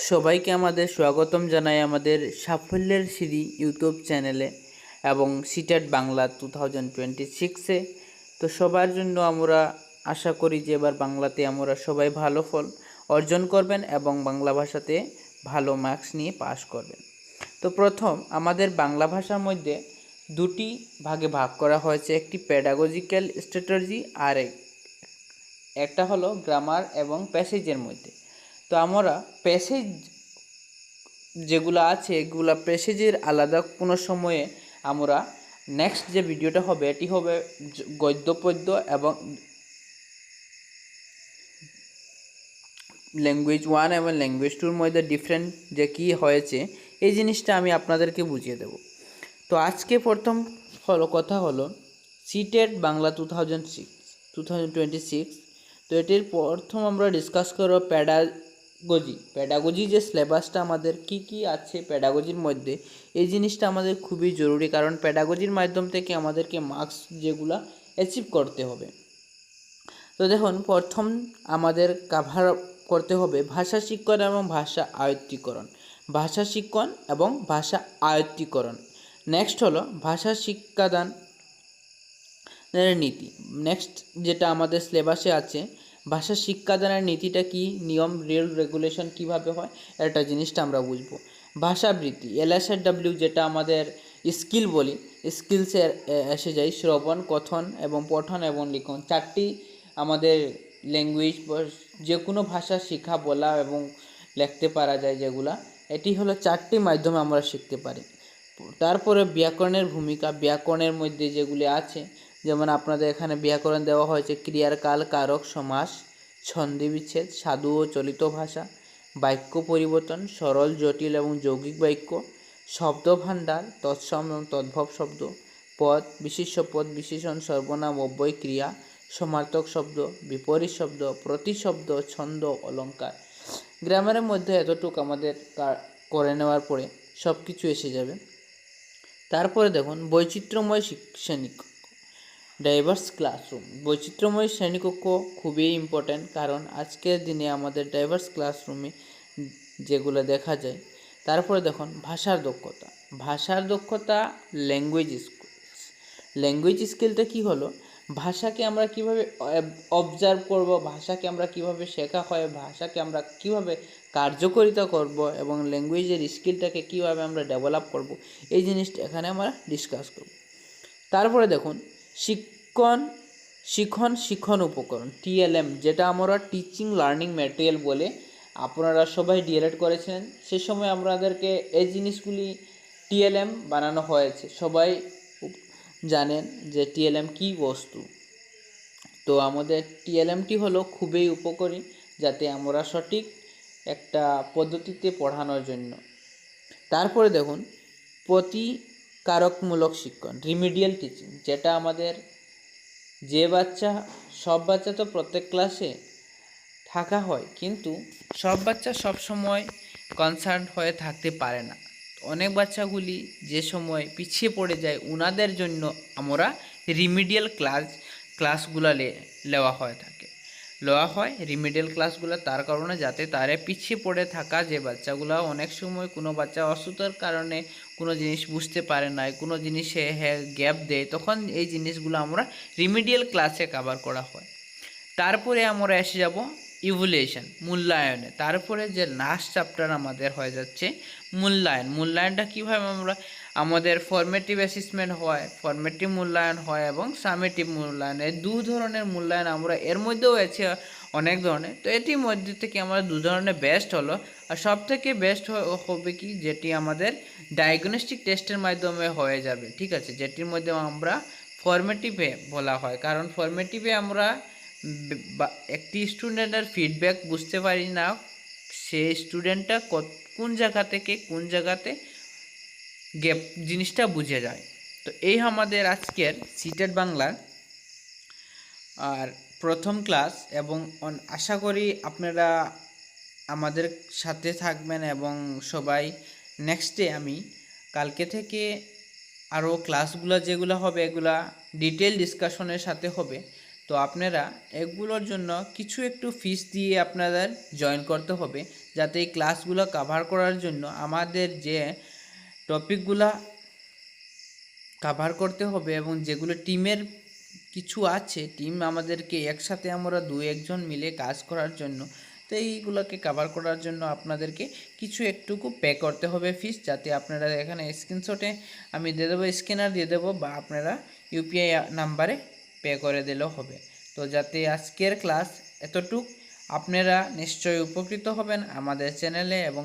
সবাইকে আমাদের স্বাগতম জানাই আমাদের সাফল্যের সিঁড়ি ইউটিউব চ্যানেলে এবং সিটেট বাংলা 2026-এ। তো সবার জন্য আমরা আশা করি যে এবার বাংলাতে আমরা সবাই ভালো ফল অর্জন করবেন এবং বাংলা ভাষাতে ভালো মার্কস নিয়ে পাস করবেন। তো প্রথম আমাদের বাংলা ভাষার মধ্যে দুটি ভাগে ভাগ করা হয়েছে, একটি প্যাডাগজিক্যাল স্ট্র্যাটেজি আর একটা হলো গ্রামার এবং প্যাসেজের মধ্যে। তো আমরা প্যাসেজ যেগুলো আছে এগুলো প্যাসেজের আলাদা কোনো সময়ে আমরা নেক্সট যে ভিডিওটা হবে এটি হবে গদ্য পদ্য এবং ল্যাঙ্গুয়েজ 1 এবং ল্যাঙ্গুয়েজ 2-র মধ্যে ডিফারেন্ট যে কী হয়েছে এই জিনিসটা আমি আপনাদেরকে বুঝিয়ে দেব। তো আজকে প্রথম কথা হলো সিটেট বাংলা 2026। তো এটির প্রথম আমরা ডিসকাস করব প্যাডাগজি যে সিলেবাসটা আমাদের কি আছে প্যাডাগজির মধ্যে, এই জিনিসটা আমাদের খুবই জরুরি, কারণ প্যাডাগজির মাধ্যম থেকে আমাদেরকে মার্কস যেগুলো অ্যাচিভ করতে হবে। তো দেখুন, প্রথম আমাদের কাভার করতে হবে ভাষা শিক্ষণ এবং ভাষা আয়ত্তীকরণ। ভাষা শিক্ষণ এবং ভাষা আয়ত্তীকরণ। নেক্সট হলো ভাষা শিক্ষাদান নীতি। নেক্সট যেটা আমাদের সিলেবাসে আছে, ভাষা শিক্ষাদানের নীতিটা কি, নিয়ম রেগুলেশন কিভাবে হয়, একটা জিনিসটা আমরা বুঝবো। ভাষাবৃত্তি LSW যেটা আমাদের স্কিল বলি, স্কিলসে এসে যায় শ্রবণ, কথন এবং পঠন এবং লিখন। চারটি আমাদের ল্যাঙ্গুয়েজ যে কোনো ভাষা শেখা, বলা এবং লিখতে পারা যায় যেগুলা, এটি হলো চারটি মাধ্যমে আমরা শিখতে পারি। তারপরে ব্যাকরণের ভূমিকা, ব্যাকরণের মধ্যে যেগুলি আছে, যেমন আপনাদের এখানে ব্যাকরণ দেওয়া হয়েছে ক্রিয়ার কাল, কারক, সমাস, ছন্দি বিচ্ছেদ, সাধু ও চলিত ভাষা, বাক্য পরিবর্তন, সরল, জটিল এবং যৌগিক বাক্য, শব্দ ভাণ্ডার, তৎসম এবং তদ্ভব শব্দ, পদ, বিশেষ্য পদ, বিশেষণ, সর্বনাম, অব্যয়, ক্রিয়া, সমার্থক শব্দ, বিপরীত শব্দ, প্রতিশব্দ, ছন্দ, অলঙ্কার। গ্রামারের মধ্যে এতটুকু আমাদের করে নেওয়ার পরে সব কিছু এসে যাবে। তারপরে দেখুন বৈচিত্র্যময় শ্রেণীকক্ষ, ডাইভার্স ক্লাসরুম। বৈচিত্র্যময় শ্রেণীকক্ষ খুবই ইম্পর্ট্যান্ট, কারণ আজকের দিনে আমাদের ডাইভার্স ক্লাসরুমে যেগুলো দেখা যায়। তারপরে দেখুন ভাষার দক্ষতা। ভাষার দক্ষতা ল্যাঙ্গুয়েজ স্কিলটা কি হলো, ভাষাকে আমরা কিভাবে অবজার্ভ করব, ভাষাকে আমরা কিভাবে শেখা হয়, ভাষাকে আমরা কিভাবে কার্যকারিতা করব এবং ল্যাঙ্গুয়েজের স্কিলটাকে কিভাবে আমরা ডেভেলপ করব, এই জিনিসটা এখানে আমরা ডিসকাস করব। তারপরে দেখুন শিক্ষণ উপকরণ TLM, যেটা আমরা টিচিং লার্নিং ম্যাটেরিয়াল বলে। আপনারা সবাই ডিএলএড করেছেন, সে সময় আপনাদেরকে এই জিনিসগুলি TLM বানানো হয়েছে। সবাই জানেন যে TLM কী বস্তু। তো আমাদের TLMটি হলো খুবই উপকারী, যাতে আমরা সঠিক একটা পদ্ধতিতে পড়ানোর জন্য। তারপরে দেখুন প্রতিকারকমূলক শিক্ষণ, রিমিডিয়াল টিচিং, যেটা আমাদের সব বাচ্চা তো প্রত্যেক ক্লাসে থাকা হয়, কিন্তু সব বাচ্চা সব সময় কনসার্ন হয়ে থাকতে পারে না। অনেক বাচ্চাগুলি যে সময় পিছিয়ে পড়ে যায়, উনাদের জন্য আমরা রিমিডিয়াল ক্লাসগুলো লওয়া হয় রিমিডিয়াল ক্লাসগুলো, তার কারণে যাতে তারা পিছিয়ে পড়ে থাকা যে বাচ্চাগুলো অনেক সময় কোনো বাচ্চা অসুস্থতার কারণে কোনো জিনিস বুঝতে পারে না, কোনো জিনিসে গ্যাপ দেয়, তখন এই জিনিসগুলো আমরা রিমিডিয়াল ক্লাসে কভার করা হয়। তারপরে আমরা এসে যাব ইভ্যালুয়েশন, মূল্যায়নে। তারপরে যে লাস্ট চ্যাপ্টার আমাদের হয়ে যাচ্ছে মূল্যায়নটা কীভাবে আমাদের ফর্মেটিভ অ্যাসেসমেন্ট হয়, ফর্মেটিভ মূল্যায়ন হয় এবং সামেটিভ মূল্যায়ন, এই দু ধরনের মূল্যায়ন আমরা এর মধ্যেও আছে অনেক ধরনের। তো এটির মধ্যে থেকে আমরা দু ধরনের বেস্ট হলো, আর সব থেকে বেস্ট হবে কি, যেটি আমাদের ডায়াগনস্টিক টেস্টের মাধ্যমে হয়ে যাবে, ঠিক আছে, যেটির মধ্যে আমরা ফর্মেটিভে বলা হয়। কারণ ফর্মেটিভে আমরা একটি স্টুডেন্টের ফিডব্যাক বুঝতে পারি না, সে স্টুডেন্টটা কোন জায়গা থেকে কোন জায়গাতে গ্যাপ জিনিসটা বুঝে যায়। তো এই আমাদের আজকের সিটেট বাংলার আর প্রথম ক্লাস, এবং আশা করি আপনারা আমাদের সাথে থাকবেন এবং সবাই নেক্সটে আমি কালকে থেকে আরও ক্লাসগুলো যেগুলো হবে এগুলা ডিটেল ডিসকাশনের সাথে হবে। তো আপনারা এগুলোর জন্য কিছু একটু ফিস দিয়ে আপনাদের জয়েন করতে হবে, যাতে এই ক্লাসগুলো কভার করার জন্য আমাদের যে টপিকগুলা কভার করতে হবে এবং যেগুলো টিমের কিছু আছে, টিম আমাদেরকে একসাথে আমরা 2-1 জন মিলে কাজ করার জন্য, তো এইগুলোকে কভার করার জন্য আপনাদেরকে কিছু একটুকু পে করতে হবে ফিস, যাতে আপনারা এখানে স্ক্রিনশটে আমি দিয়ে দেবো, স্ক্যানার দিয়ে দেবো, বা আপনারা ইউপিআই নাম্বারে পে করে দিলেও হবে। তো যাতে আজকের ক্লাস এতটুক, আপনারা নিশ্চয়ই উপকৃত হবেন আমাদের চ্যানেলে এবং